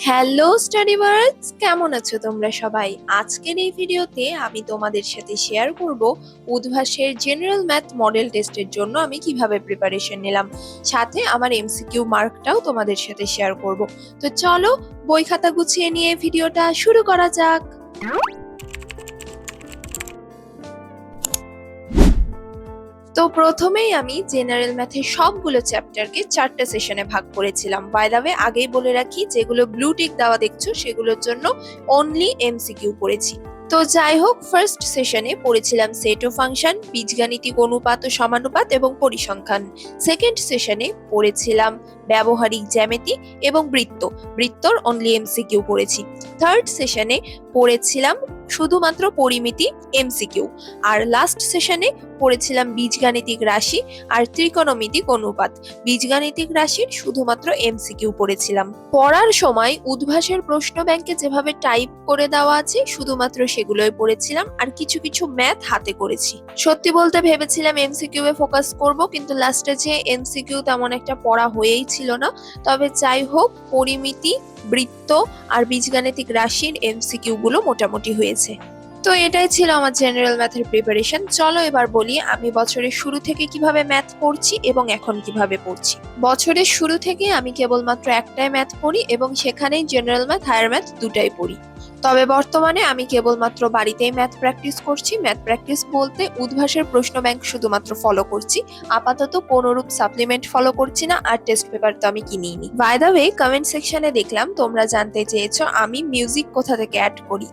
Hello স্টাডিভার্স, কেমন আছো তোমরা সবাই? আজকের এই ভিডিওতে আমি তোমাদের সাথে শেয়ার করব উদ্ভাসের জেনারেল ম্যাথ মডেল টেস্টের জন্য আমি কিভাবে প্রিপারেশন নিলাম, সাথে আমার এমসিকিউ মার্কটাও তোমাদের সাথে শেয়ার করব। তো চলো বই খাতা গুছিয়ে নিয়ে ভিডিওটা শুরু করা যাক। তো প্রথমেই আমি জেনারেল ম্যাথের সবগুলো চ্যাপ্টারকে 4টে সেশনে ভাগ করেছিলাম। বাই দ্য ওয়ে, আগেই বলে রাখি, যেগুলো ব্লু টিক দেওয়া দেখছো সেগুলোর জন্য অনলি এমসিকিউ পড়েছি। তো যাই হোক, ফার্স্ট সেশনে পড়েছিলাম সেট ও ফাংশন, বীজগাণিতিক অনুপাত ও সমানুপাত এবং পরিসংখ্যান। সেকেন্ড সেশনে পড়েছিলাম ব্যবহারিক জ্যামিতি এবং বৃত্তর অনলি এমসিকিউ পড়েছি। থার্ড সেশনে পড়েছিলাম শুধুমাত্র পরিমিতি এমসিকিউ। আর লাস্ট সেশনে পড়েছিলাম বীজগাণিতিক রাশি আর ত্রিকোণমিতিক অনুপাত। বীজগাণিতিক রাশির শুধুমাত্র এমসিকিউ পড়েছিলাম। পড়ার সময় উদ্ভাসের প্রশ্ন ব্যাংকে যেভাবে টাইপ করে দেওয়া আছে শুধুমাত্র সেগুলোই পড়েছিলাম, আর কিছু কিছু ম্যাথ হাতে করেছি। সত্যি বলতে ভেবেছিলাম এমসিকিউ এ ফোকাস করব, কিন্তু লাস্টে যে এমসিকিউ তেমন একটা পড়া হয়েই ছিল না। তবে যাই হোক, পরিমিতি, বৃত্ত আর বীজগাণিতিক রাশির এমসিকিউ গুলো মোটামুটি হয়েছে। তো এটাই ছিল আমার জেনারেল ম্যাথের প্রিপারেশন। চলো এবার বলি আমি বছরের শুরু থেকে কিভাবে ম্যাথ পড়ছি এবং এখন কিভাবে পড়ছি। বছরের শুরু থেকে আমি কেবলমাত্র একটাই ম্যাথ পড়ি এবং সেখানেই জেনারেল ম্যাথ, হায়ার ম্যাথ দুটাই পড়ি। তবে বর্তমানে আমি কেবলমাত্র বাড়িতেই ম্যাথ প্র্যাকটিস করছি। ম্যাথ প্র্যাকটিস বলতে উদ্ভাসের প্রশ্ন ব্যাংক শুধুমাত্র ফলো করছি, আপাতত কোনোরূপ সাপ্লিমেন্ট ফলো করছি না, আর টেস্ট পেপার তো আমি কিনিনি। বাই দ্য ওয়ে, কমেন্ট সেকশনে দেখলাম তোমরা জানতে চেয়েছো আমি মিউজিক কোথা থেকে অ্যাড করি।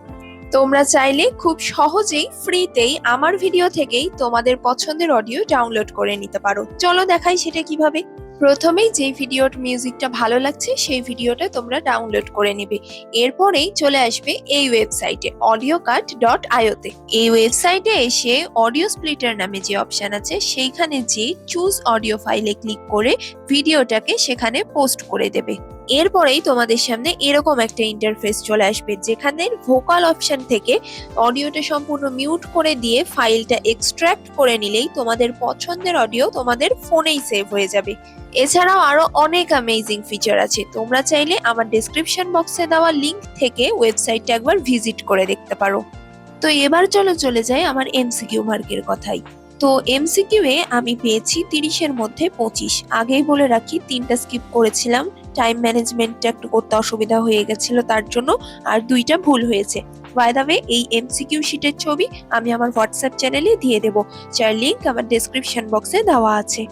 তোমরা চাইলে খুব সহজেই ফ্রিতেই আমার ভিডিও থেকেই তোমাদের পছন্দের অডিও ডাউনলোড করে নিতে পারো। চলো দেখাই সেটা কিভাবে। প্রথমেই যে ভিডিওর মিউজিকটা ভালো লাগছে সেই ভিডিওটা তোমরা ডাউনলোড করে নেবে। এরপরেই চলে আসবে এই ওয়েবসাইটে audiocut.io তে। এই ওয়েবসাইটে এসে অডিও স্প্লিটার নামে যে অপশন আছে সেইখানে যে চুজ অডিও ফাইলে ক্লিক করে ভিডিওটাকে সেখানে পোস্ট করে দেবে। এরপরেই তোমাদের সামনে এরকম একটা ইন্টারফেস চলে আসবে, যেখানে ভোকাল অপশন থেকে অডিওটা সম্পূর্ণ মিউট করে দিয়ে ফাইলটা এক্সট্রাক্ট করে নিলেই তোমাদের পছন্দের অডিও তোমাদের ফোনেই সেভ হয়ে যাবে। এছাড়াও আরো অনেক অ্যামেজিং ফিচার আছে, তোমরা চাইলে আমার ডেসক্রিপশন বক্সে দেওয়া লিংক থেকে ওয়েবসাইটটা একবার ভিজিট করে দেখতে পারো। তো এবার চলে যাই আমার এমসিকিউ মার্কের কথাই। তো এমসিকিউ এ আমি পেয়েছি 30-এর মধ্যে 25। আগেই বলে রাখি, 3টা স্কিপ করেছিলাম, টাইম ম্যানেজমেন্টটা একটু করতে অসুবিধা হয়ে গেছিল তার জন্য, আর 2টা ভুল হয়েছে। বাই দ্য ওয়ে, এই এমসিকিউ শিটের ছবি আমি আমার হোয়াটসঅ্যাপ চ্যানেলে দিয়ে দেবো, যার লিংক আমার ডেসক্রিপশন বক্সে দেওয়া আছে।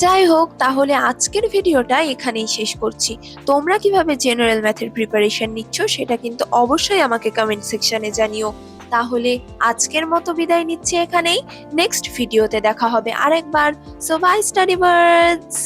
যাই হোক, তাহলে আজকের ভিডিওটা এখানেই শেষ করছি। তোমরা কিভাবে জেনারেল ম্যাথের প্রিপারেশন নিচ্ছ সেটা কিন্তু অবশ্যই আমাকে কমেন্ট সেকশনে জানিও। তাহলে আজকের মতো বিদায় নিচ্ছি এখানেই। নেক্সট ভিডিওতে দেখা হবে আরেকবার। So bye Study birds.